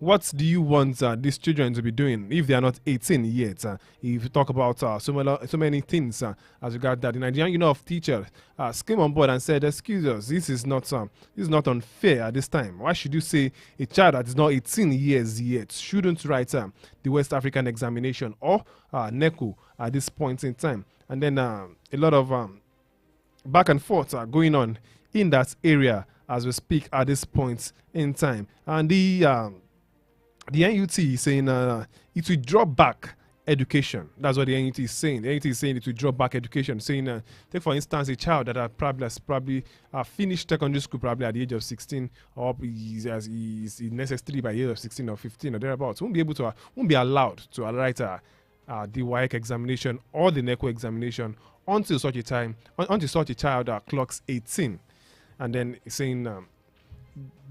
what do you want these children to be doing if they are not 18 yet? If you talk about so many things as regard that, the Nigerian Union of Teachers came on board and said, "Excuse us, this is not unfair at this time. Why should you say a child that is not 18 years yet shouldn't write the West African examination or NECO at this point in time?" And then a lot of back and forth are going on in that area as we speak at this point in time, and the NUT is saying it will drop back education. That's what the NUT is saying. The NUT is saying it will drop back education, saying, take for instance a child that has probably finished secondary school probably at the age of 16, or is necessary by the age of 16 or 15 or thereabouts, won't be allowed to write the WAEC examination or the NECO examination until such a child clocks 18. And then saying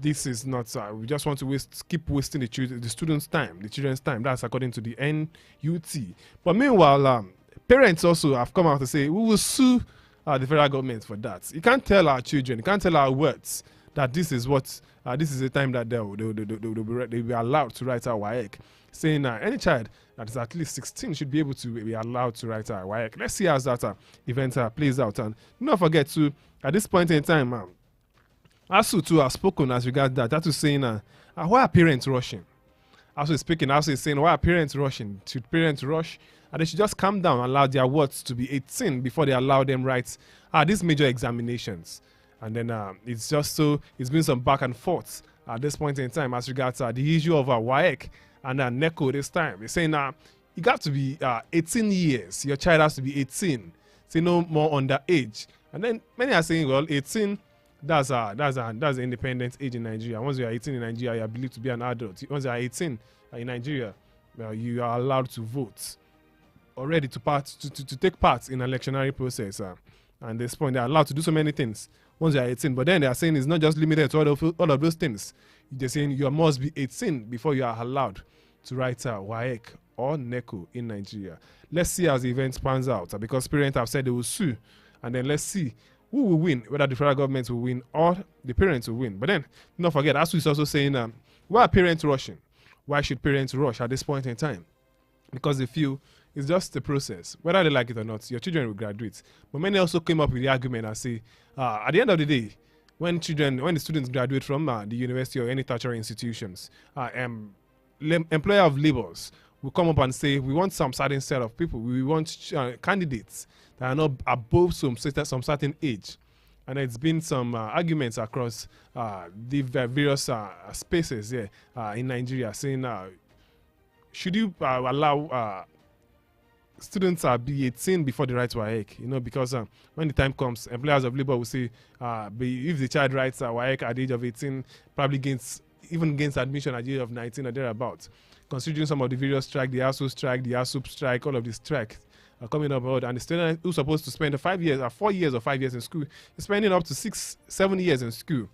this is not, we just want to keep wasting the students' time, the children's time. That's according to the NUT. But meanwhile, parents also have come out to say, we will sue the federal government for that. You can't tell our children, you can't tell our words that this is the time that they'll be allowed to write our WAEC. Saying any child that is at least 16 should be able to be allowed to write our WAEC. Let's see how that event plays out. And do not forget to, at this point in time, ASU too has spoken as regards that. That is saying, why are parents rushing? ASU is speaking, ASU is saying, why are parents rushing? Should parents rush? And they should just calm down and allow their words to be 18 before they allow them write these major examinations. And then it's been some back and forth at this point in time as regards the issue of WAEC and NECO this time. They're saying, you got to be 18 years. Your child has to be 18. Say no more underage. And then many are saying, well, 18, that's the independent age in Nigeria. Once you are 18 in Nigeria, you are believed to be an adult. Once you are 18 in Nigeria, you are allowed to vote, already to take part in an electionary process. And at this point, they are allowed to do so many things once you are 18. But then they are saying it's not just limited to all of those things. They're saying you must be 18 before you are allowed to write WAEC or NECO in Nigeria. Let's see how the event pans out, because parents have said they will sue. And then let's see who will win, whether the federal government will win or the parents will win. But then, do not forget, ASU is also saying, why are parents rushing? Why should parents rush at this point in time? Because they feel it's just the process. Whether they like it or not, your children will graduate. But many also came up with the argument and say, at the end of the day, when the students graduate from the university or any tertiary institutions, employer of labors will come up and say, we want some certain set of people. We want candidates that are not above some certain age. And there's been some arguments across the various spaces here in Nigeria saying, should you allow students be 18 before they write WAEC? Because when the time comes, employers of labor will say, if the child writes WAEC at the age of 18, probably gains admission at the age of 19 or thereabouts. Considering some of the various strikes, the ASU strike, the ASUP strike, all of these strikes are coming up, and the student who's supposed to spend 4 years or 5 years in school is spending up to 6-7 years in school.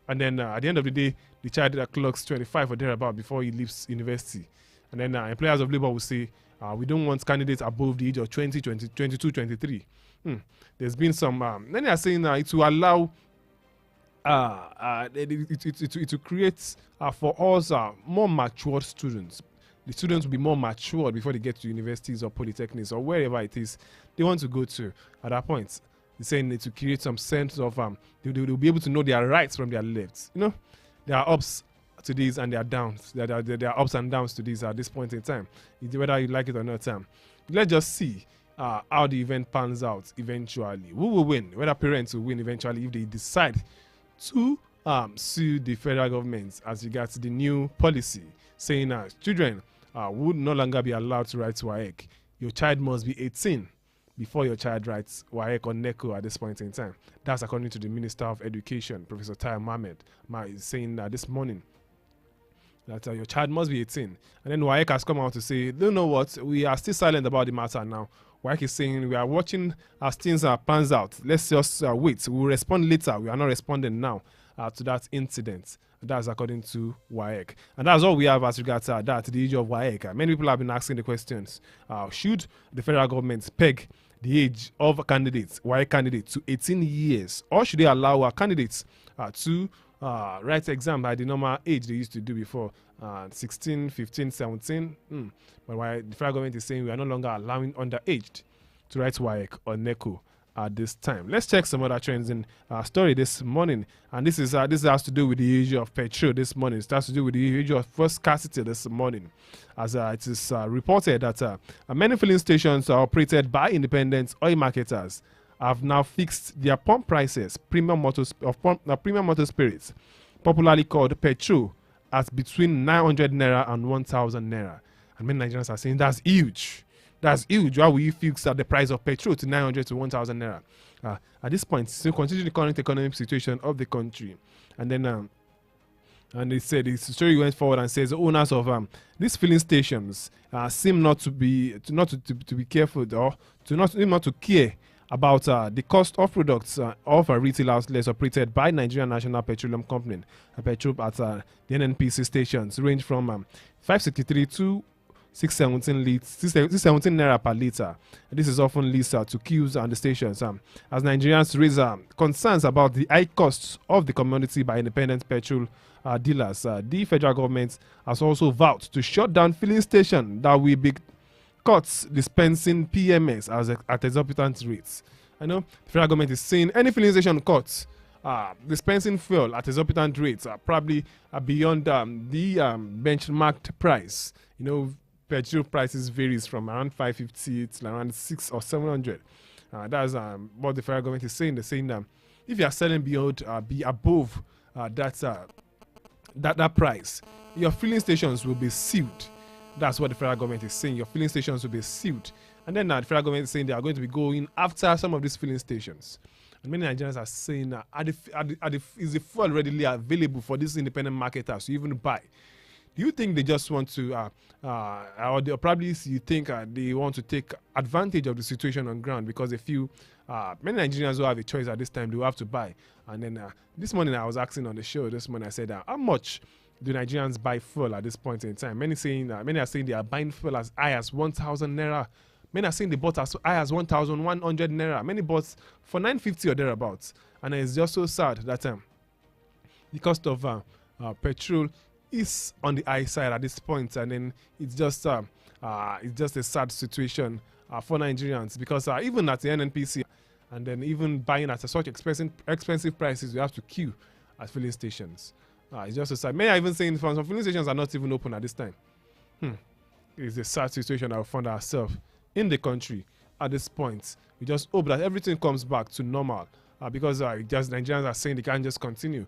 And then at the end of the day, the child clocks 25 or thereabout before he leaves university. And then employers of labor will say, we don't want candidates above the age of 20, 22, 23. There's been some, then they are saying it will allow, it will create for us more matured students. The students will be more matured before they get to universities or polytechnics or wherever it is they want to go to at that point. They're saying it will create some sense of, they'll be able to know their rights from their lefts. There are ups to these and there are downs. There are ups and downs to these at this point in time, whether you like it or not. Let's just see how the event pans out eventually. Who will win? Whether parents will win eventually if they decide to sue the federal government as regards the new policy saying children would no longer be allowed to write WAEC. Your child must be 18 before your child writes WAEC or NECO at this point in time. That's according to the Minister of Education, Professor Tayo Mohammed, is saying this morning that your child must be 18. And then WAEC has come out to say, you know what, we are still silent about the matter now. WAEC is saying we are watching as things pans out. Let's just wait. We'll respond later. We are not responding now to that incident. That's according to WAEC. And that's all we have as regards the issue of WAEC. Many people have been asking the questions. Should the federal government peg the age of candidates, WAEC candidates, to 18 years? Or should they allow candidates to write exam at the normal age they used to do before, 16, 15, 17. But why the federal government is saying we are no longer allowing underaged to write WAEC or NECO at this time. Let's check some other trends in our story this morning. And this has to do with the issue of petrol this morning. It has to do with the issue of fuel scarcity this morning. As it is reported that many filling stations are operated by independent oil marketers have now fixed their pump prices, premium motor spirits, popularly called petrol, at between 900 naira and 1,000 naira. And many Nigerians are saying that's huge. That's huge. Why will you fix the price of petrol to 900 to 1,000 naira? At this point, so considering the current economic situation of the country, and then and they said the story went forward and says the owners of these filling stations seem not to be careful or not to care about the cost of products of retail outlets operated by Nigerian National Petroleum Company. Petrol at the NNPC stations range from 563 to 617 naira per liter. This is often leads to queues on the stations as Nigerians raise concerns about the high costs of the commodity by independent petrol dealers. The federal government has also vowed to shut down filling stations that will be cuts dispensing PMS at exorbitant rates. I know the federal government is saying any filling station cuts dispensing fuel at exorbitant rates are probably beyond the benchmarked price. You know, petrol prices varies from around 550 to around 600 or 700. That's what the federal government is saying. They're saying that if you are selling beyond, be above that price, your filling stations will be sealed. That's what the federal government is saying. Your filling stations will be sealed. And then the federal government is saying they are going to be going after some of these filling stations. And many Nigerians are saying, is the fuel readily available for these independent marketers to even buy? Do you think they just want to, or probably you think they want to take advantage of the situation on ground because they feel many Nigerians who have a choice at this time, they will have to buy. And then this morning I was asking on the show, I said, how much do Nigerians buy fuel at this point in time? Many are saying they are buying fuel as high as 1,000 naira. Many are saying they bought as high as 1,100 naira. Many bought for 950 or thereabouts. And it's just so sad that the cost of petrol is on the high side at this point, and then it's just a sad situation for Nigerians because even at the NNPC, and then even buying at such expensive prices, we have to queue at filling stations. It's just so sad. Many are even saying some filling stations are not even open at this time. It's a sad situation that we found ourselves in the country at this point. We just hope that everything comes back to normal. Because Nigerians are saying they can't just continue.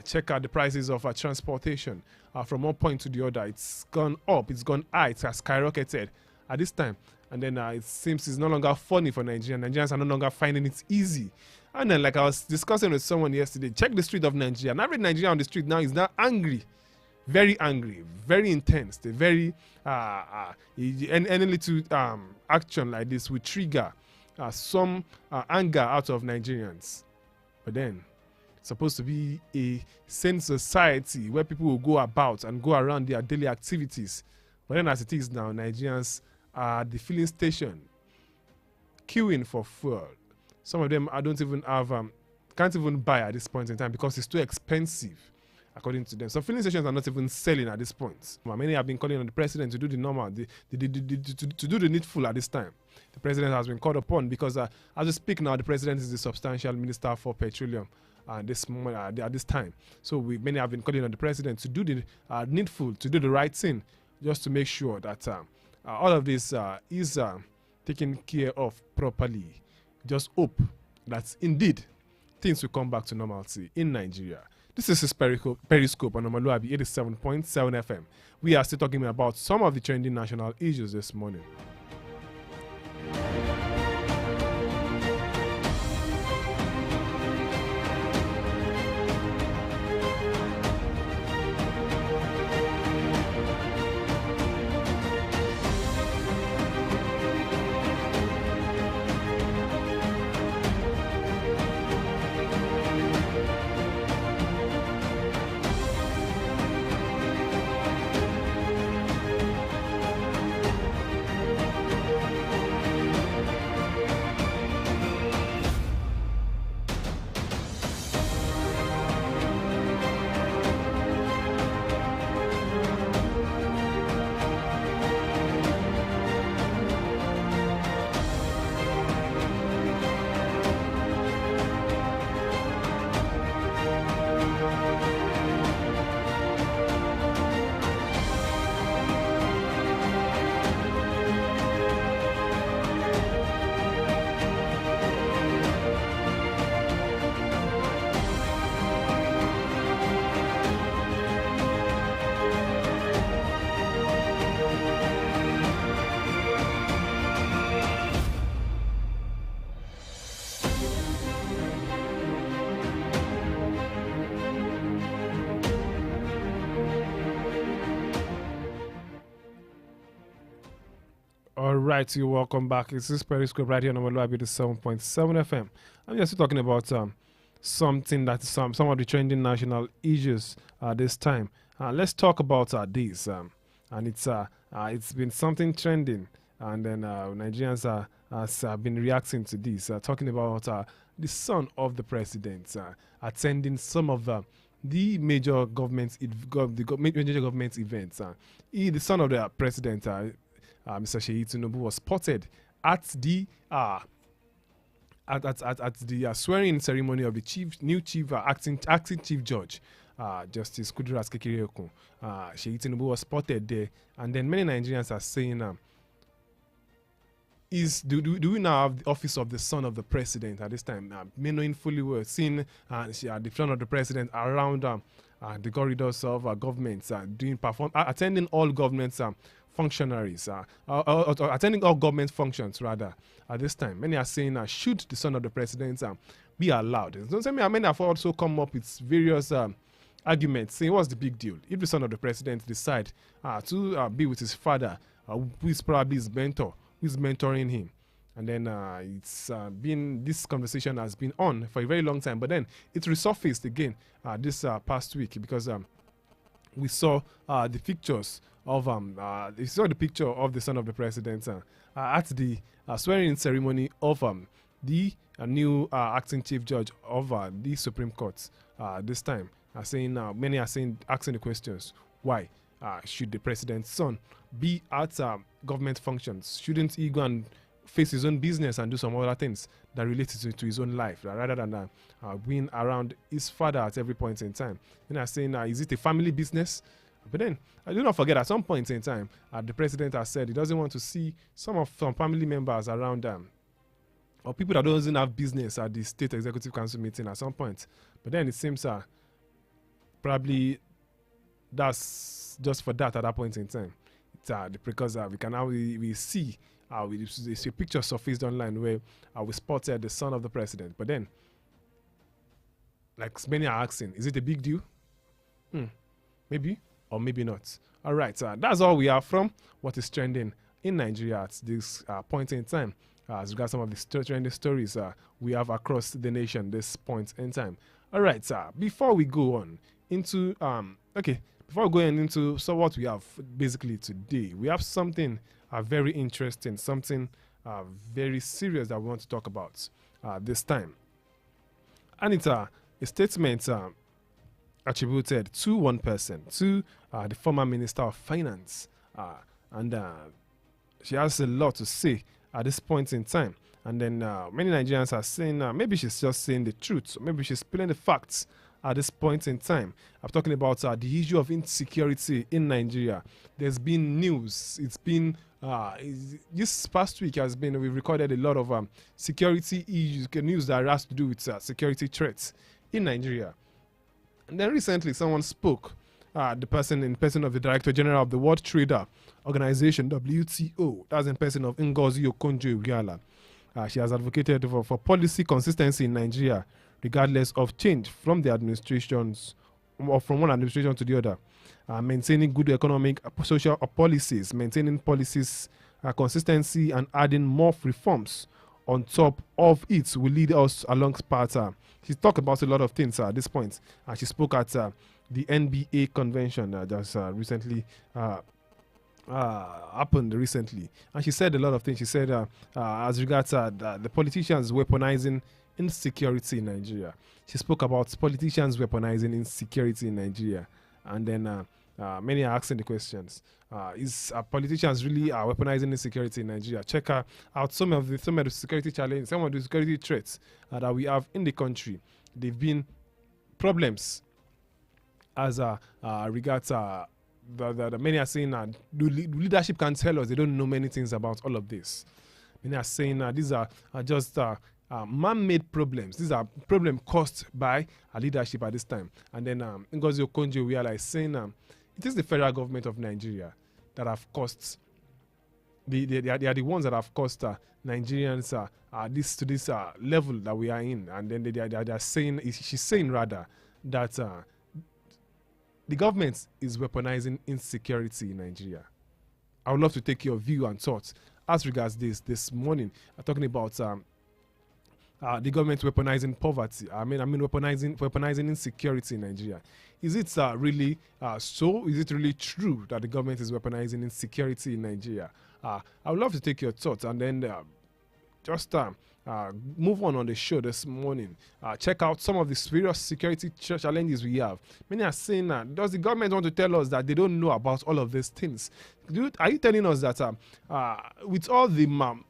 Check out the prices of transportation from one point to the other. It's gone up, it's gone high, it has skyrocketed at this time. And then it seems it's no longer funny for Nigerians. Nigerians are no longer finding it easy. And then, like I was discussing with someone yesterday, check the street of Nigeria. And every Nigerian on the street now is now angry, very intense. They're very any little action like this will trigger some anger out of Nigerians. But then it's supposed to be a sane society where people will go about and go around their daily activities. But then as it is now, Nigerians are at the filling station queuing for fuel. Some of them don't even have can't even buy at this point in time because it's too expensive, according to them. Some filling stations are not even selling at this point. Many have been calling on the president to do the normal, to do the needful at this time. The president has been called upon because as we speak now, the president is the substantial minister for petroleum at this time. So many have been calling on the president to do the needful, to do the right thing, just to make sure that all of this is taken care of properly. Just hope that indeed things will come back to normalcy in Nigeria. This is his Periscope on Omoluwabi 87.7 FM. We are still talking about some of the trending national issues this morning. All right, you welcome back. It's this Periscope right here on omoluwabi the 7.7 FM. I'm just talking about something that is some of the trending national issues this time. Let's talk about this, and it's been something trending, and then Nigerians have been reacting to this, talking about the son of the president attending some of the major major government events. The son of the president. Mr. Sheyi Tinubu was spotted at the swearing ceremony of the new chief acting chief judge, Justice Kudirat Kekereekun. Sheyi Tinubu was spotted there, and then many Nigerians are saying, do we now have the office of the son of the president at this time? Knowing fully well, seeing the son of the president around the corridors of governments, attending all governments functionaries, attending all government functions rather at this time. Many are saying, should the son of the president be allowed? Don't say me, many have also come up with various arguments saying, what's the big deal if the son of the president decide to be with his father, who is probably his mentor, who is mentoring him? And then this conversation has been on for a very long time, but then it resurfaced again this past week because we saw the pictures of the picture of the son of the president at the swearing ceremony of the new acting chief judge of the Supreme Court this time. Saying many are asking the questions: why should the president's son be at government functions? Shouldn't he go and face his own business and do some other things that relate to his own life rather than being around his father at every point in time? And I'm saying, is it a family business? But then, I do not forget, at some point in time, the president has said he doesn't want to see some family members around or people that doesn't have business at the State Executive Council meeting at some point. But then it seems probably that's just for that at that point in time. It's, because we can now we see we see a picture surfaced online where we spotted the son of the president. But then, like many are asking, is it a big deal? Maybe. Or maybe not. All right, that's all we have from what is trending in Nigeria at this point in time. As regards some of the trending stories we have across the nation this point in time. All right, before we go on into before going into what we have basically today, we have something very interesting, something very serious that we want to talk about this time, and it's a statement attributed to one person, to the former Minister of Finance. And she has a lot to say at this point in time. And then many Nigerians are saying maybe she's just saying the truth, or maybe she's spilling the facts at this point in time. I'm talking about the issue of insecurity in Nigeria. There's been news. It's been this past week we've recorded a lot of security issues, news that has to do with security threats in Nigeria. And then recently, someone spoke, the person of the Director General of the World Trade Organization, WTO. That's in person of Ngozi Okonjo-Iweala. She has advocated for policy consistency in Nigeria, regardless of change from the administrations, or from one administration to the other. Maintaining good economic, social policies, maintaining policies consistency, and adding more reforms on top of it will lead us along path. She talked about a lot of things at this point. She spoke at the NBA convention that's recently happened recently, and she said a lot of things. She said as regards the politicians weaponizing insecurity in Nigeria. She spoke about politicians weaponizing insecurity in Nigeria, and then many are asking the questions: is politicians really weaponizing insecurity in Nigeria? Check out some of the security challenges, some of the security threats that we have in the country. They've been problems as regards the many are saying the leadership can tell us they don't know many things about all of this. Many are saying these are just man-made problems. These are problems caused by leadership at this time. And then Ngozi Okonjo-Iweala is saying it is the federal government of Nigeria that have caused they are the ones that have caused Nigerians to this level that we are in. And then they are saying, she's saying rather that the government is weaponizing insecurity in Nigeria. I would love to take your view and thoughts as regards this morning, talking about the government weaponizing poverty. Weaponizing insecurity in Nigeria. Is it really so? Is it really true that the government is weaponizing insecurity in Nigeria? I would love to take your thoughts, and then just move on the show this morning. Check out some of the serious security challenges we have. Many are saying that, does the government want to tell us that they don't know about all of these things? Are you telling us that with all the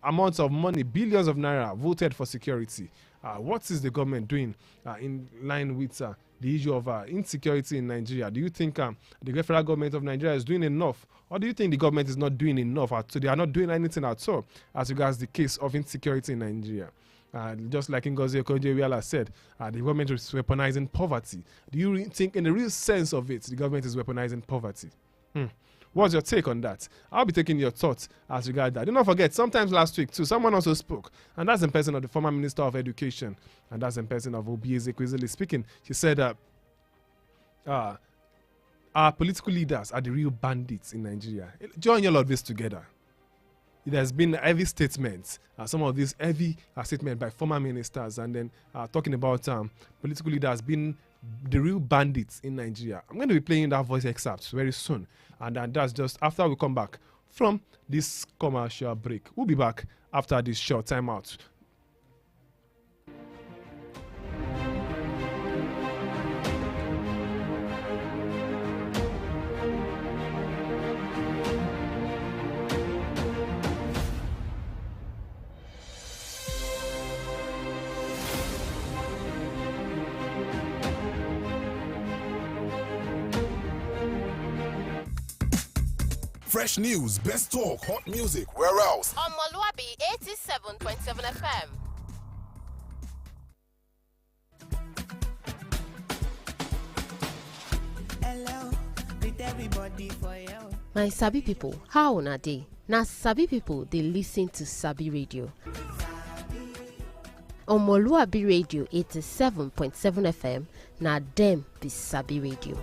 amounts of money, billions of naira voted for security, what is the government doing in line with the issue of insecurity in Nigeria? Do you think the federal government of Nigeria is doing enough, or do you think the government is not doing enough? So they are not doing anything at all as regards the case of insecurity in Nigeria? Just like Ngozi Okonjo-Iweala said, the government is weaponizing poverty. Do you think, in the real sense of it, the government is weaponizing poverty? What's your take on that? I'll be taking your thoughts as regards that. Do not forget, sometimes last week too, someone also spoke, and that's in person of the former Minister of Education, and that's in person of Obi Ezekwesili speaking. She said our political leaders are the real bandits in Nigeria. Join all of this together. It has been heavy statements, some of these heavy statements by former ministers, and then talking about political leaders being the real bandits in Nigeria. I'm going to be playing that voice excerpt very soon, and that's just after we come back from this commercial break. We'll be back after this short time out. Fresh news, best talk, hot music, where else? Omoluwabi 87.7 FM. Hello, greet everybody for you. My Sabi people, how una dey? Na Sabi people dey listen to Sabi Radio. Omoluwabi Radio 87.7 FM, na dem be Sabi Radio.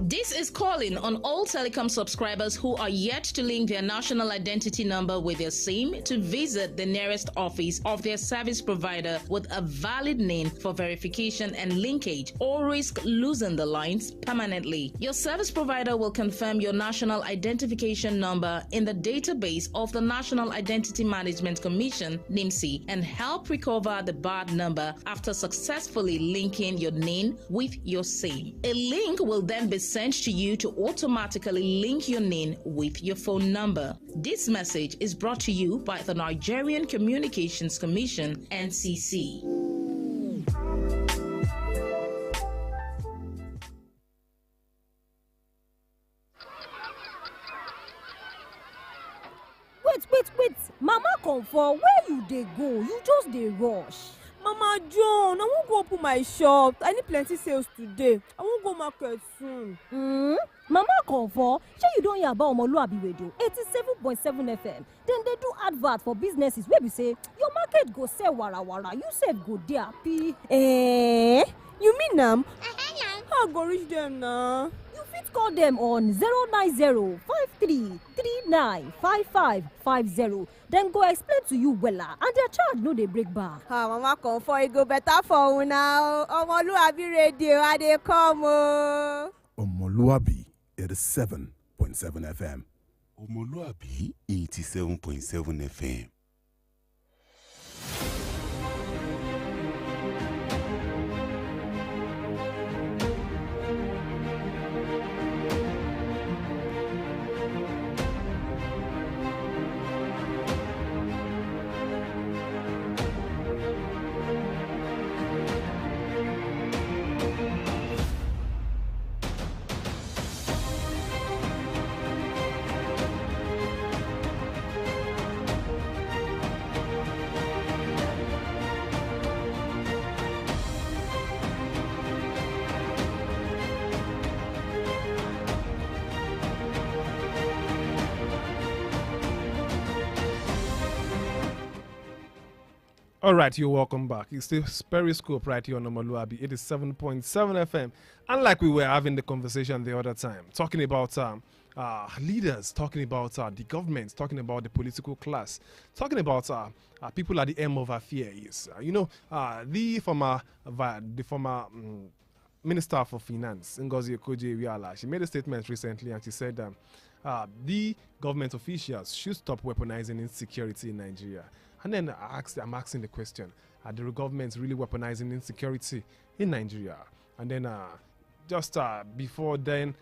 This is calling on all telecom subscribers who are yet to link their national identity number with their SIM to visit the nearest office of their service provider with a valid name for verification and linkage, or risk losing the lines permanently. Your service provider will confirm your national identification number in the database of the National Identity Management Commission, NIMC, and help recover the bad number after successfully linking your NIN with your SIM. A link will then be sent to you to automatically link your NIN with your phone number. This message is brought to you by the Nigerian Communications Commission, NCC. Wait, Mama Comfort, where you dey go? You just dey rush. Mama John, I won't go open my shop. I need plenty sales today. I won't go market soon. Mama Comfort, shey you don hear about Omoluwabi Radio 87.7 FM? Then they do advert for businesses where we say your market go sell wara. You sef go dey happy. You mean am? How I go reach them now? You fit call them on 090-5339-5550. Then go explain to you wella, and their charge no dey break back. Mama Comfort, it go better for una o. Omoluwabi Radio, I dey come o. Omoluwabi 87.7 FM. Omoluwabi 87.7 FM. All right, you're welcome back. It's the Periscope right here on Omoluwabi 87.7 FM. And like we were having the conversation the other time, talking about leaders, talking about the government, talking about the political class, talking about people at the end of affairs. The former Minister for Finance, Ngozi Okonjo-Iweala, she made a statement recently and she said the government officials should stop weaponizing insecurity in Nigeria. And then I'm asking the question, are the governments really weaponizing insecurity in Nigeria? And then before Ngozi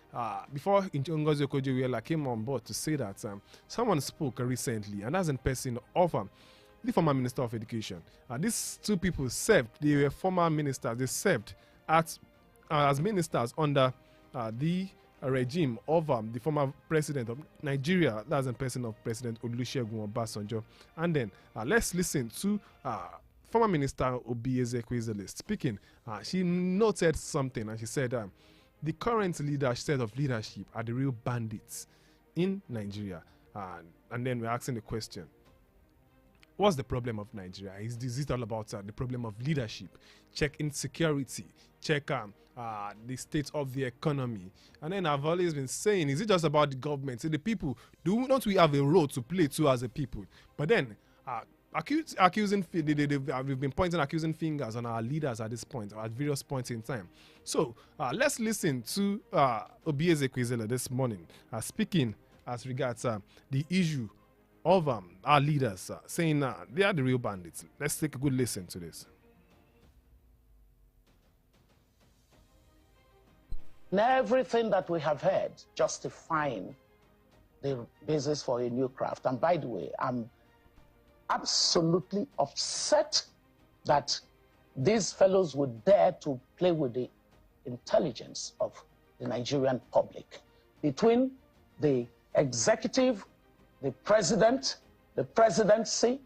Okonjo-Iweala came on board to say that someone spoke recently, and that's in person of the former Minister of Education. These two people served, they were former ministers, they served as ministers under the regime of the former president of Nigeria, that's in person of President Olusegun Obasanjo. And then let's listen to former Minister Obieze Ekwezele speaking. She noted something and she said the current set of leadership are the real bandits in Nigeria. And then we're asking the question, what's the problem of Nigeria? Is it all about the problem of leadership? Check insecurity, check the state of the economy. And then I've always been saying, is it just about the government? The people, don't we have a role to play too as a people? But then we've been pointing accusing fingers on our leaders at this point, at various points in time. So let's listen to Obieze Ekwezele this morning speaking as regards the issue of our leaders saying they are the real bandits. Let's take a good listen to this. Now, everything that we have heard justifying the basis for a new craft. And by the way, I'm absolutely upset that these fellows would dare to play with the intelligence of the Nigerian public. Between the executive, the president, the presidency,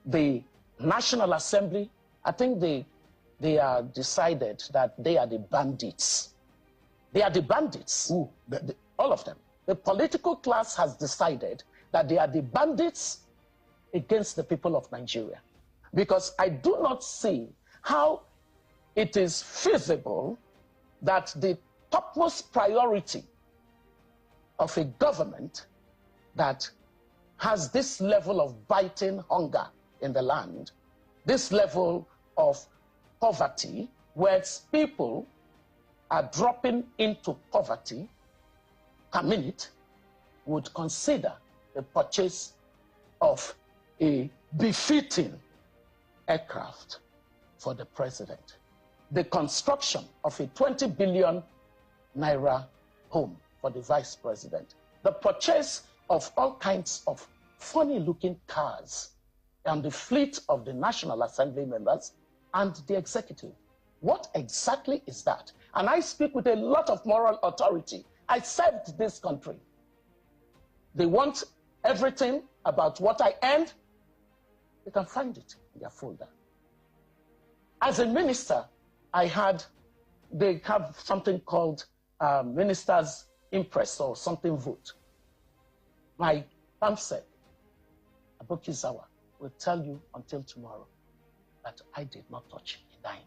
the National Assembly, I think they are decided that they are the bandits. They are the bandits. All of them. The political class has decided that they are the bandits against the people of Nigeria. Because I do not see how it is feasible that the topmost priority of a government that has this level of biting hunger in the land, this level of poverty, where people are dropping into poverty per minute, would consider the purchase of a befitting aircraft for the president, the construction of a 20 billion naira home for the vice president, the purchase of all kinds of funny-looking cars, and the fleet of the National Assembly members and the executive. What exactly is that? And I speak with a lot of moral authority. I served this country. They want everything about what I earned. They can find it in their folder. As a minister, they have something called Minister's Impress or something vote. My pamphlet, Abokizawa, will tell you until tomorrow that I did not touch a dime.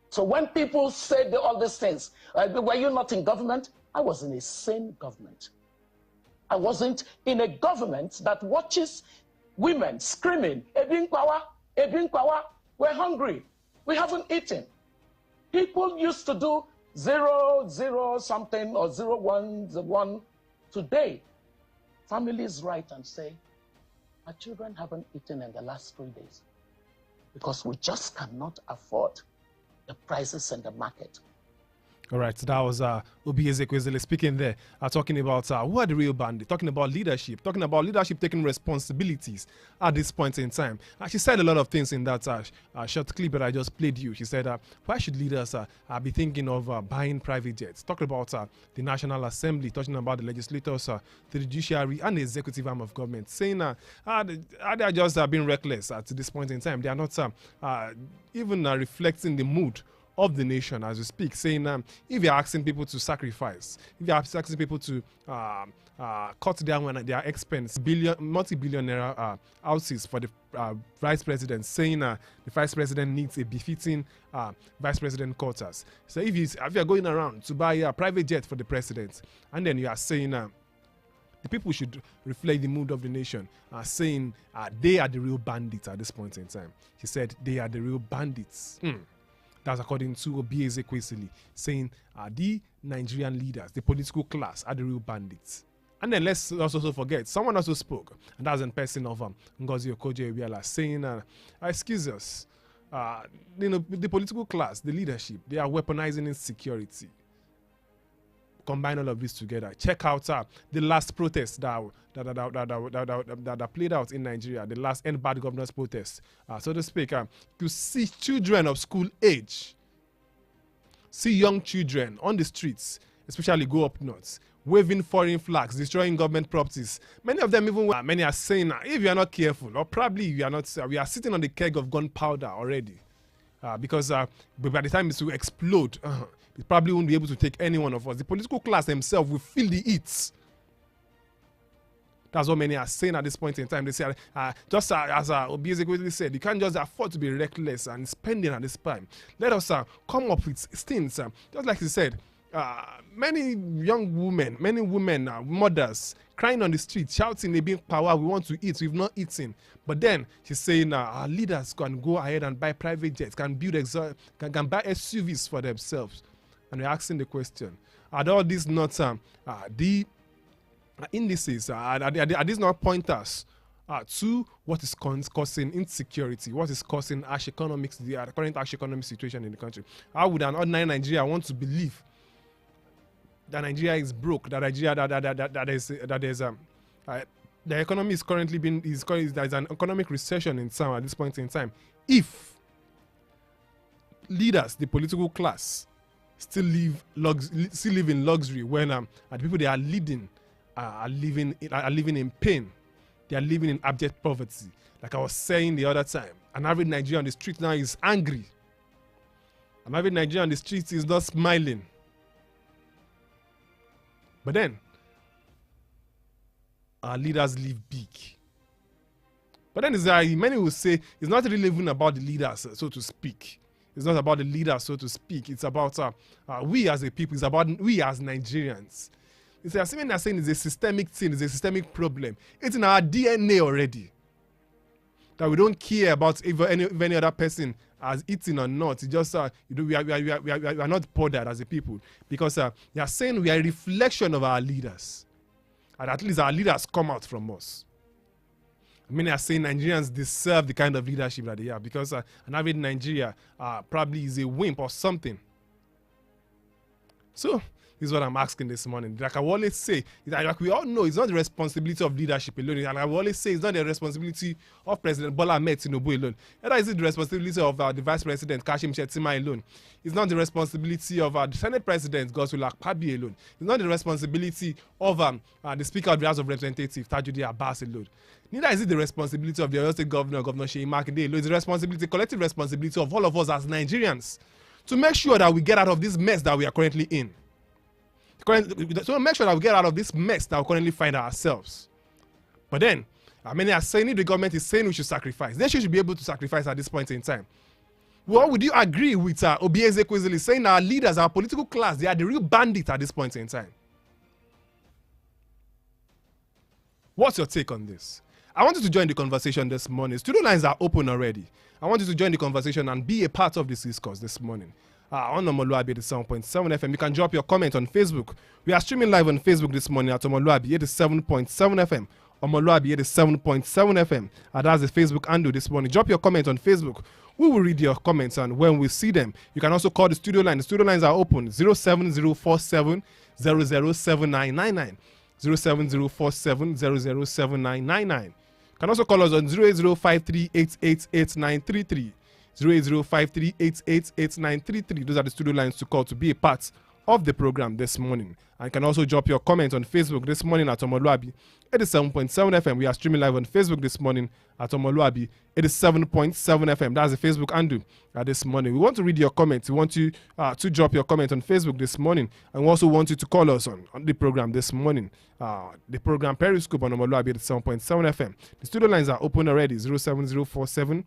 So when people say all these things, were you not in government? I was in a sane government. I wasn't in a government that watches women screaming, Ebin Kwawa, we're hungry, we haven't eaten. People used to do 0 something or 1. Today, families write and say, our children haven't eaten in the last 3 days because we just cannot afford the prices in the market. All right, so that was Obieze Ekwezele speaking there, talking about who are the real bandits, talking about leadership taking responsibilities at this point in time. She said a lot of things in that short clip that I just played you. She said, why should leaders be thinking of buying private jets? Talking about the National Assembly, talking about the legislators, the judiciary, and the executive arm of government, saying they are just being reckless at this point in time. They are not even reflecting the mood of the nation as we speak, saying if you're asking people to sacrifice, if you're asking people to cut down on their expense, multi-billionaire houses for the vice president, saying the vice president needs a befitting vice president quarters. So if you're going around to buy a private jet for the president, and then you are saying the people should reflect the mood of the nation, saying they are the real bandits at this point in time. He said they are the real bandits. That's according to Obi Ezekwesili, saying the Nigerian leaders, the political class, are the real bandits. And then let's also forget, someone also spoke, and that's in person of Ngozi Okonjo-Iweala, saying, excuse us, the political class, the leadership, they are weaponizing insecurity. Combine all of this together. Check out the last protest that played out in Nigeria, the last End Bad Governance protest, so to speak. You see children of school age, see young children on the streets, especially go up north, waving foreign flags, destroying government properties. Many of them even, many are saying, if you are not careful, or probably you are not, we are sitting on the keg of gunpowder already. Because by the time it's to explode, it probably won't be able to take any one of us. The political class themselves will feel the heat. That's what many are saying at this point in time. They say, just as Obi Ezekwesili said, you can't just afford to be reckless and spending at this time. Let us come up with things. Just like he said, many women, mothers, crying on the street, shouting, they being power, we want to eat, we've not eaten. But then she's saying our leaders can go ahead and buy private jets, can build can buy SUVs for themselves. And we're asking the question, are all these not the indices, are these not pointers to what is causing insecurity, what is causing the current harsh economic situation in the country? How would an ordinary Nigeria want to believe that Nigeria is broke, that Nigeria the economy is currently there's an economic recession in town at this point in time, if leaders, the political class, still live in luxury when the people they are leading are living in pain, they are living in abject poverty. Like I was saying the other time, an average Nigerian on the street now is angry. An average Nigerian on the street is not smiling. But then, our leaders live big. But then many will say it's not really even about the leaders, so to speak. It's not about the leaders, so to speak. It's about we as a people. It's about we as Nigerians. It's assuming they're saying it's a systemic thing, it's a systemic problem. It's in our DNA already. That we don't care about if any other person has eaten or not. It's just we are not bothered as a people, because they are saying we are a reflection of our leaders, and at least our leaders come out from us. Many are saying Nigerians deserve the kind of leadership that they have, because an average Nigeria probably is a wimp or something. So this is what I'm asking this morning. Like I always say, like we all know, it's not the responsibility of leadership alone. And I always say, it's not the responsibility of President Bola Ahmed Tinubu alone. Neither is it the responsibility of the Vice President Kashim Shettima alone. It's not the responsibility of the Senate President Godswill Akpabio alone. It's not the responsibility of the Speaker of the House of Representatives Tajudeen Abbas alone. Neither is it the responsibility of the Oyo State Governor Seyi Makinde alone. It's the responsibility, collective responsibility of all of us as Nigerians to make sure that we get out of this mess that we are currently in. So make sure that we get out of this mess that we currently find ourselves. But then, many are saying if the government is saying we should sacrifice, then she should be able to sacrifice at this point in time. Well, would you agree with Obi Ezekwesili saying our leaders, our political class, they are the real bandits at this point in time? What's your take on this? I want you to join the conversation this morning. Studio lines are open already. I want you to join the conversation and be a part of this discourse this morning. On omoluwabi 87.7 FM. You can drop your comment on Facebook. We are streaming live on Facebook this morning at omoluwabi 87.7 FM. Omoluwabi 87.7 FM. That's the Facebook handle this morning. Drop your comment on Facebook. We will read your comments, and when we see them, you can also call the studio line. The studio lines are open 07047 007999. 07047 007999. You can also call us on 08053888933. 08053888933. Those are the studio lines to call to be a part of the program this morning. And you can also drop your comment on Facebook this morning at omoluwabi 87.7 FM. We are streaming live on Facebook this morning at omoluwabi 87.7 FM. That's the Facebook handle this morning. We want to read your comments. We want you to drop your comment on Facebook this morning. And we also want you to call us on the program this morning. The program Periscope on omoluwabi 87.7 FM. The studio lines are open already. 07047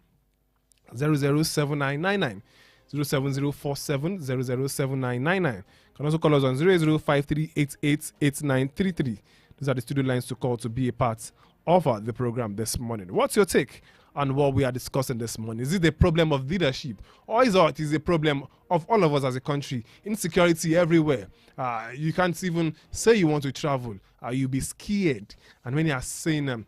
007999. 07047 007999. You can also call us on 08053888933. These are the studio lines to call to be a part of the program this morning. What's your take on what we are discussing this morning? Is it a problem of leadership, or is it a problem of all of us as a country? Insecurity everywhere. You can't even say you want to travel. You'll be scared. And when you are saying,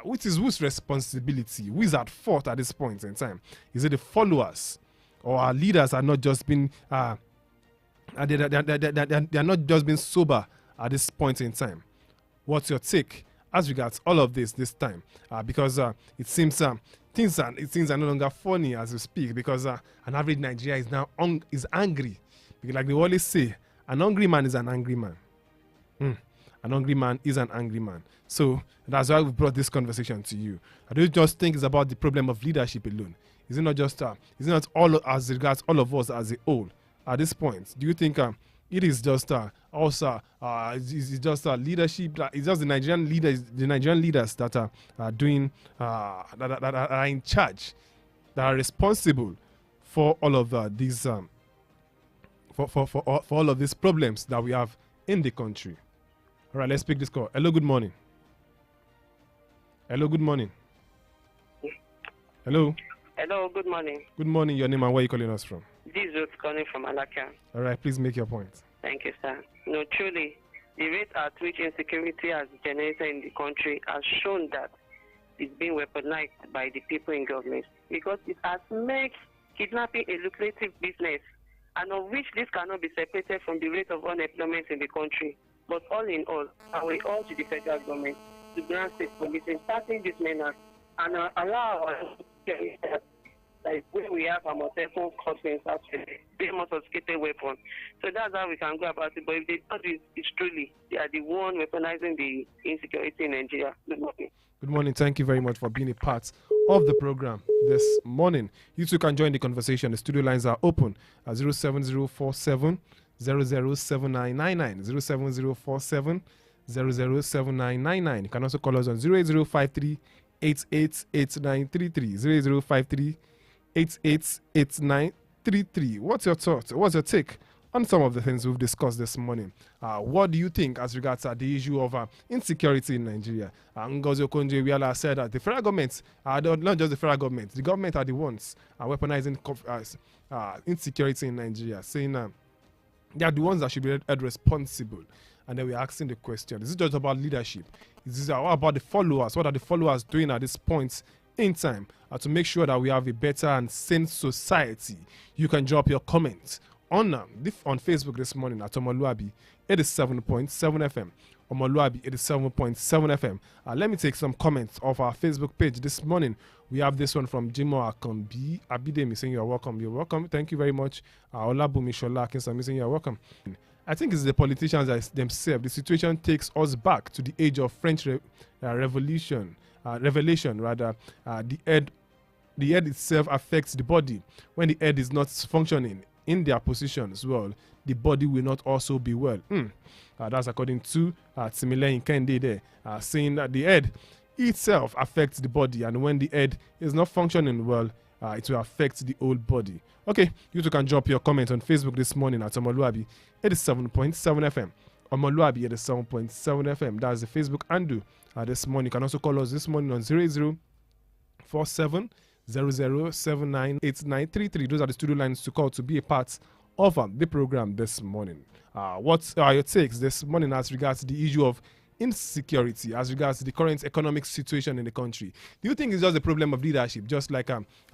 which is whose responsibility? Who is at fault at this point in time? Is it the followers? Or our leaders are not just being they are not just being sober at this point in time? What's your take as regards all of this time? Because it seems things are no longer funny as we speak, because an average Nigerian is now angry. Because like they always say, an hungry man is an angry man. An hungry man is an angry man. So that's why we brought this conversation to you. I don't just think it's about the problem of leadership alone. Is it not just is it not all as regards all of us as a whole at this point? Do you think it is just also is just leadership? It's just the Nigerian leaders that are doing that are in charge, that are responsible for all of these for all of these problems that we have in the country. All right, let's pick this call. Hello, good morning. Hello, good morning. Hello. Hello, good morning. Good morning. Your name and where are you calling us from? This is Ruth calling from Alaka. All right, please make your point. Thank you, sir. No, truly, the rate at which insecurity has generated in the country has shown that it's being weaponized by the people in government, because it has made kidnapping a lucrative business, and of which this cannot be separated from the rate of unemployment in the country. But all in all, I will urge the federal government to grant state police in starting this measure and allow our like when we have a Moteco cousins actually, they most sophisticated weapon. So that's how we can go about it. But if they don't, it's truly they are the one weaponizing the insecurity in Nigeria. Good morning. Good morning. Thank you very much for being a part of the program this morning. You too can join the conversation. The studio lines are open at 07047 007999. 07047 007999. You can also call us on 08053 888933. 08053 888933. What's your thought? What's your take on some of the things we've discussed this morning? What do you think as regards to the issue of insecurity in Nigeria? Ngozi Okonjo-Iweala said that the federal government, not just the federal government, the government are the ones weaponizing insecurity in Nigeria, saying they are the ones that should be held responsible. And then we're asking the question, is it just about leadership? Is this what about the followers? What are the followers doing at this point in time to make sure that we have a better and sane society? You can drop your comments on Facebook this morning at omoluwabi 87.7 FM. Omoluwabi 87.7 FM. Let me take some comments off our Facebook page this morning. We have this one from Jimo Akambi Abidemi saying you're welcome. You're welcome. Thank you very much. Olabumi Shola Akinsami saying you're welcome. I think it's the politicians themselves. The situation takes us back to the age of French revelation. The head itself affects the body. When the head is not functioning in their position as well, the body will not also be well. That's according to Timile Nkende there, saying that the head itself affects the body, and when the head is not functioning well, it will affect the whole body. Okay, you too can drop your comment on Facebook this morning at Omoluwabi 87.7 FM. Omoluwabi 87.7 FM. That's the Facebook handle this morning. You can also call us this morning on 08047 00798933. Those are the studio lines to call to be a part of the program this morning. What are your takes this morning as regards the issue of insecurity, as regards the current economic situation in the country? Do you think it's just a problem of leadership, just like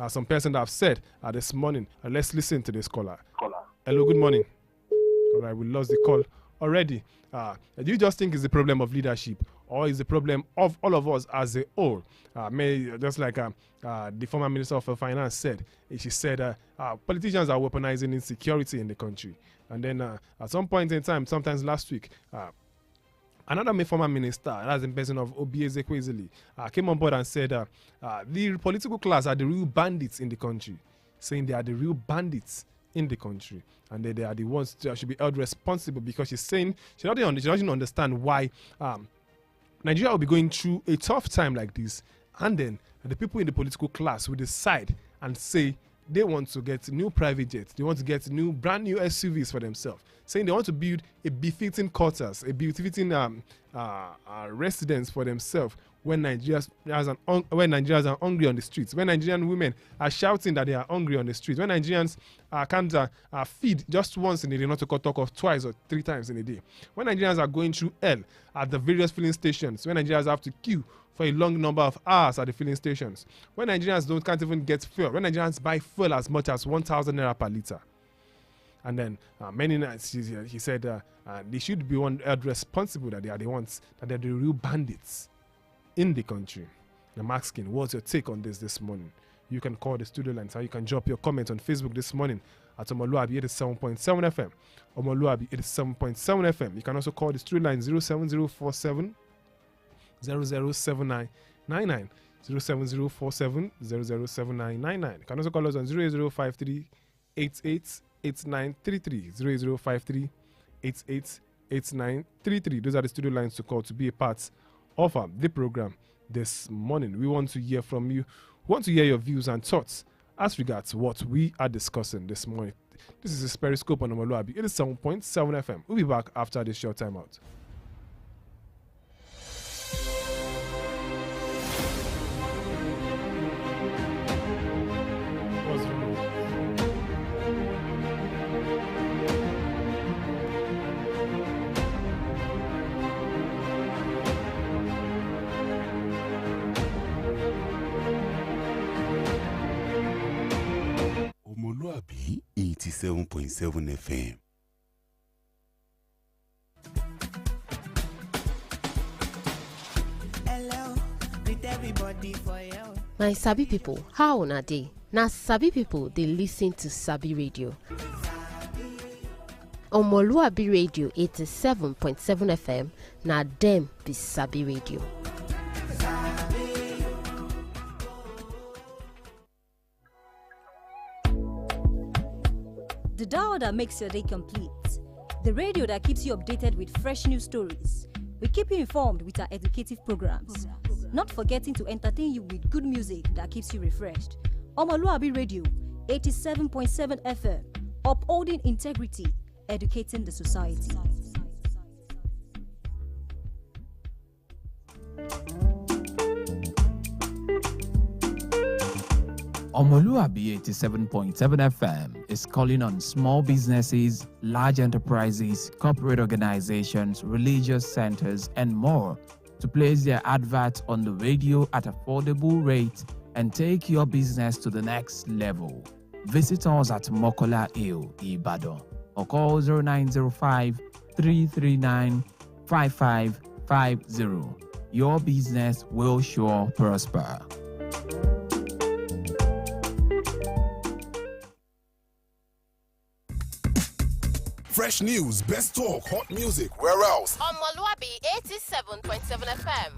some person that have said this morning? Let's listen to this caller. Hello, good morning. All right, we lost the call already. Do you just think it's the problem of leadership, or is the problem of all of us as a whole? Just like the former Minister of Finance said, she said politicians are weaponizing insecurity in the country. And then at some point in time, sometimes last week, another former minister, that's in person of Obieze Kwesili, came on board and said the political class are the real bandits in the country, saying they are the real bandits in the country, and they are the ones that should be held responsible, because she's saying she doesn't understand why Nigeria will be going through a tough time like this, and then the people in the political class will decide and say they want to get new private jets, they want to get brand new SUVs for themselves, saying they want to build a befitting quarters, a befitting residence for themselves when Nigerians are hungry on the streets, when Nigerian women are shouting that they are hungry on the streets, when Nigerians can't feed just once in a day, not to talk of twice or 3 times in a day, when Nigerians are going through hell at the various filling stations, when Nigerians have to queue for a long number of hours at the filling stations, when Nigerians can't even get fuel, when Nigerians buy fuel as much as 1,000 naira per liter. And then many nights he said they should be held responsible, that they are the ones, that they're the real bandits in the country. I'm asking, what's your take on this morning? You can call the studio lines, or you can drop your comments on Facebook this morning at Omoluwabi 87.7 FM. Omoluwabi 87.7 FM. You can also call the studio line 07047 007999. 07047 007999. You can also call us on 08053 888933. 08053 888933. Those are the studio lines to call to be a part of the program this morning. We want to hear from you. We want to hear your views and thoughts as regards what we are discussing this morning. This is a Periscope on Omoluwabi. It is 7.7 FM. We'll be back after this short time out. Omoluwabi 87.7 FM. Hello, greet everybody for you. My Sabi people, how una dey? Na Sabi people dey listen to Sabi Radio. Omoluwabi Radio 87.7 FM, na dem be Sabi Radio. The dial that makes your day complete. The radio that keeps you updated with fresh news stories. We keep you informed with our educative programs. Not forgetting to entertain you with good music that keeps you refreshed. Omoluwabi Radio 87.7 FM. Upholding integrity, educating the society. Omoluwabi 87.7 FM is calling on small businesses, large enterprises, corporate organizations, religious centers, and more to place their adverts on the radio at affordable rates and take your business to the next level. Visit us at Mokola Hill, Ibadan, or call 0905 339 5550. Your business will sure prosper. Fresh news, best talk, hot music, where else? Omoluwabi 87.7 FM.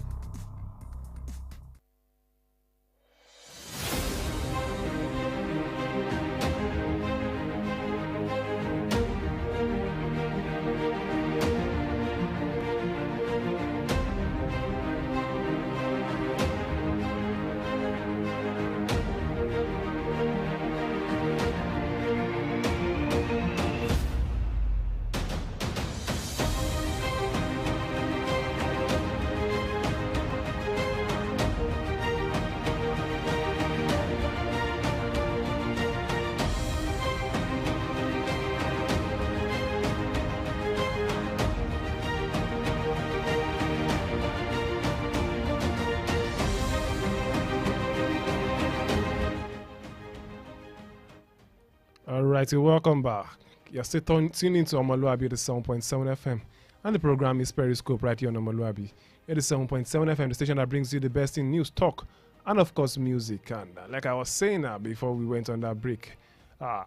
All right, so welcome back. You're still tuning into Omoluwabi 87.7 FM. And the program is Periscope right here on Omoluwabi 87.7 FM, the station that brings you the best in news, talk, and of course music. And like I was saying before we went on that break,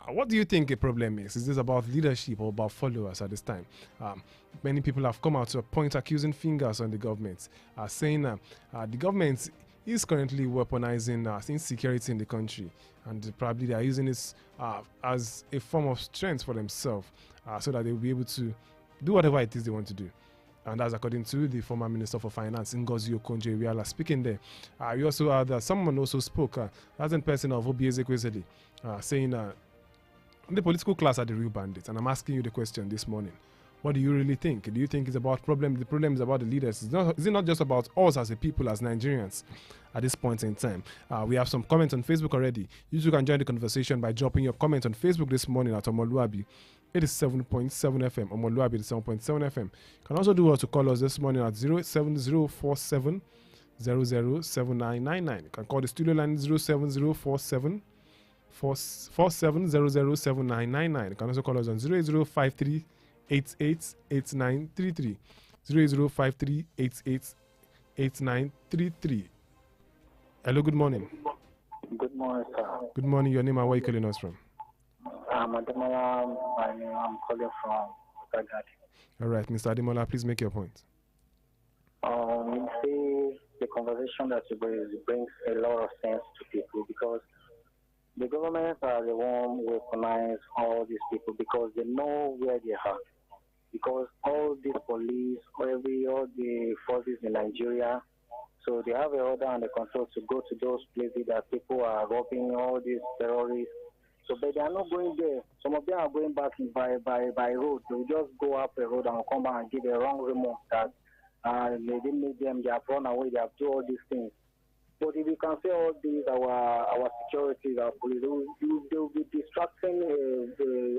what do you think a problem is? Is this about leadership or about followers at this time? Many people have come out to point accusing fingers on the government, saying the government is currently weaponizing insecurity in the country, and probably they are using this as a form of strength for themselves, so that they will be able to do whatever it is they want to do. And that's according to the former Minister for Finance, Ngozi Okonjo-Iweala, speaking there. We also had someone also spoke, as in person of Obi Ezekwesili, saying the political class are the real bandits. And I'm asking you the question this morning. What do you really think? Do you think it's about the problem is about the leaders? Is it not just about us as a people, as Nigerians at this point in time? We have some comments on Facebook already. You too can join the conversation by dropping your comment on Facebook this morning at Omoluwabi 87.7 FM. Omoluwabi 87.7 FM. You can also do to call us this morning at 07047 007999. You can call the studio line 07047 47007999. You can also call us on 08053 888933 08053 888933. Hello, good morning. Good morning, sir. Good morning. Your name and where are you calling us from? I'm Ademola. I'm calling from Sagadi. All right, Mr. Ademola, please make your point. See, the conversation that you bring brings a lot of sense to people, because the government are the one who weaponize all these people because they know where they are. Because all these police, all the forces in Nigeria, so they have an order and the control to go to those places that people are robbing, all these terrorists. So, but they are not going there. Some of them are going back by road. They will just go up a road and come back and give a wrong remark that they didn't need them. They have run away. They have done all these things. But if you can say all these, our security, our police, they will be distracting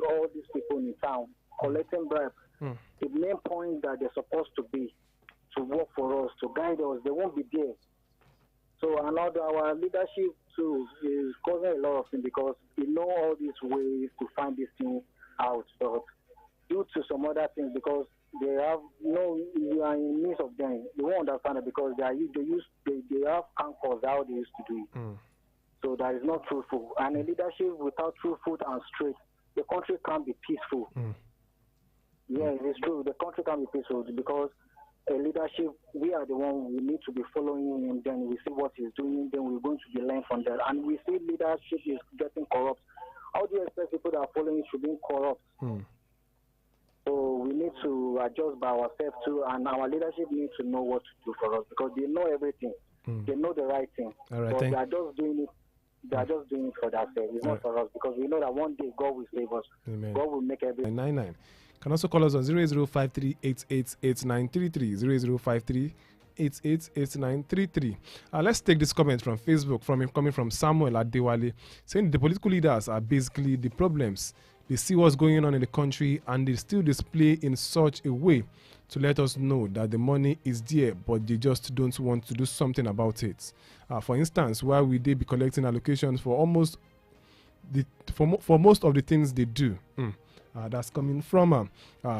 all these people in town, collecting bribes. The main point that they're supposed to be to work for us, to guide us, they won't be there. So another, our leadership too is causing a lot of things because we know all these ways to find this thing out, but due to some other things, because they have you are in midst of them, you won't understand it because they have anchors how they used to do it. So that is not truthful. And a leadership without truthful and straight, the country can't be peaceful. Yeah, it's true. The country can't be peaceful because a leadership, we are the one we need to be following him. Then we see what he's doing. Then we're going to be learning from that. And we see leadership is getting corrupt. How do you expect people that are following should be corrupt? So we need to adjust by ourselves too, and our leadership needs to know what to do for us because they know everything. They know the right thing. All right, but they are just doing it. They are just doing it for themselves. It's not for us because we know that one day God will save us. Amen. God will make everything. 99. Can also call us on 08053 888933 08053 let's take this comment from Facebook coming from Samuel Adewale, saying the political leaders are basically the problems. They see what's going on in the country and they still display in such a way to let us know that the money is there, but they just don't want to do something about it. For instance, why will they be collecting allocations for most of the things they do? That's coming from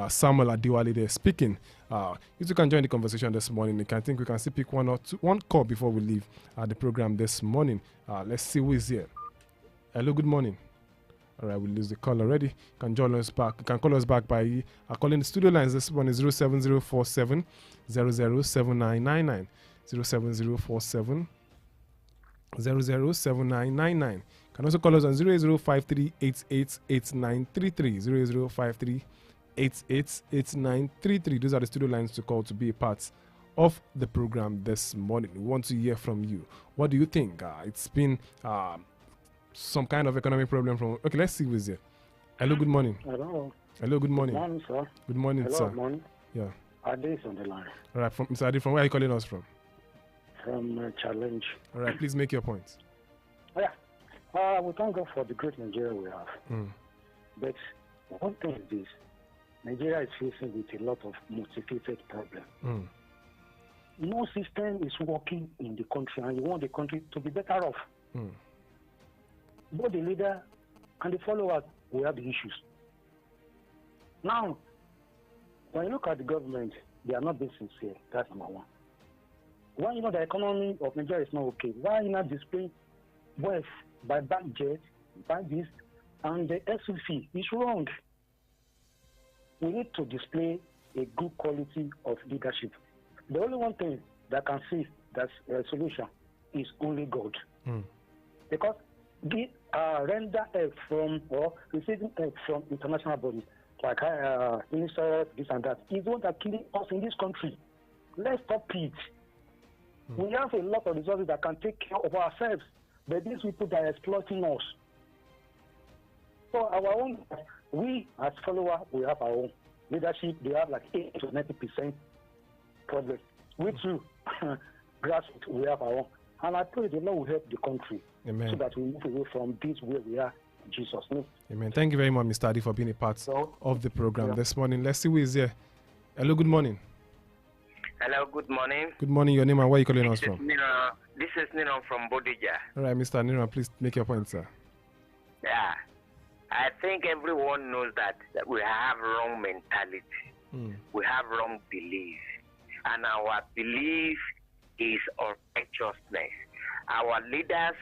Samuel Adewale there speaking. You two can join the conversation this morning. I think we can still pick one call before we leave the program this morning. Let's see who is here. Hello, good morning. All right, we lose the call already. You can join us back. You can call us back by calling the studio lines. This one is 07047 007999 07047 007999. You can also call us on 08053 888933 08053 888933. Those are the studio lines to call to be a part of the program this morning. We want to hear from you. What do you think? It's been some kind of economic problem from... Okay, let's see who's here. Hello, good morning. Hello. Hello, good morning. Good morning, sir. Good morning, Hello, sir. Good morning. Yeah. Ade is on the line. All right, Mr. Adi, from where are you calling us from? From Challenge. All right, please make your points. Yeah. We thank God for the great Nigeria we have. But one thing is this. Nigeria is facing with a lot of multifaceted problems. No system is working in the country, and you want the country to be better off. Both the leader and the followers will have the issues. Now, when you look at the government, they are not being sincere. That's number one. Why you know the economy of Nigeria is not okay? Why you not display wealth by bank jet, by this, and the SUV? It's wrong. We need to display a good quality of leadership. The only one thing that can see that's a solution is only God. Because the render help from or receiving help from international bodies like UNICEF, this and that, is what are killing us in this country. Let's stop it. We have a lot of resources that can take care of ourselves, but these people that are exploiting us. So our own, we as followers, we have our own leadership. They have like 80 to 90% progress. We too, grassroots, we have our own. And I pray the Lord will help the country. Amen. So that we move away from this where we are. In Jesus' name. Amen. Thank you very much, Mr. Adi, for being a part of the program this morning. Let's see who is here. Hello, good morning. Hello, good morning. Good morning. Your name and where are you calling us from? This is Nino from Bodija. All right, Mr. Nino, please make your point, sir. Yeah. I think everyone knows that we have wrong mentality. We have wrong belief. And our belief is of righteousness. Our leaders,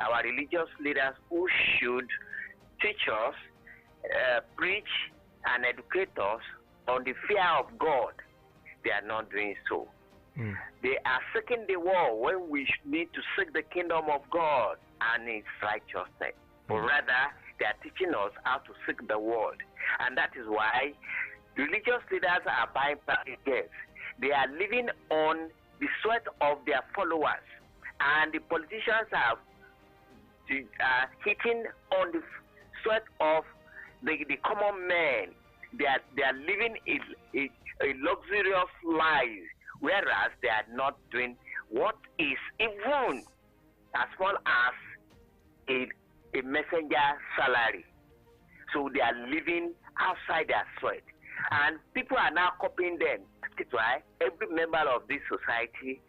our religious leaders who should teach us, preach and educate us on the fear of God, they are not doing so. They are seeking the world when we need to seek the kingdom of God and its righteousness. But rather, they are teaching us how to seek the world. And that is why religious leaders are buying private jets. They are living on the sweat of their followers. And the politicians are hitting on the sweat of the common man. They are living a luxurious life, whereas they are not doing what is even as small as a messenger salary. So they are living outside their sweat. And people are now copying them. That's why every member of this society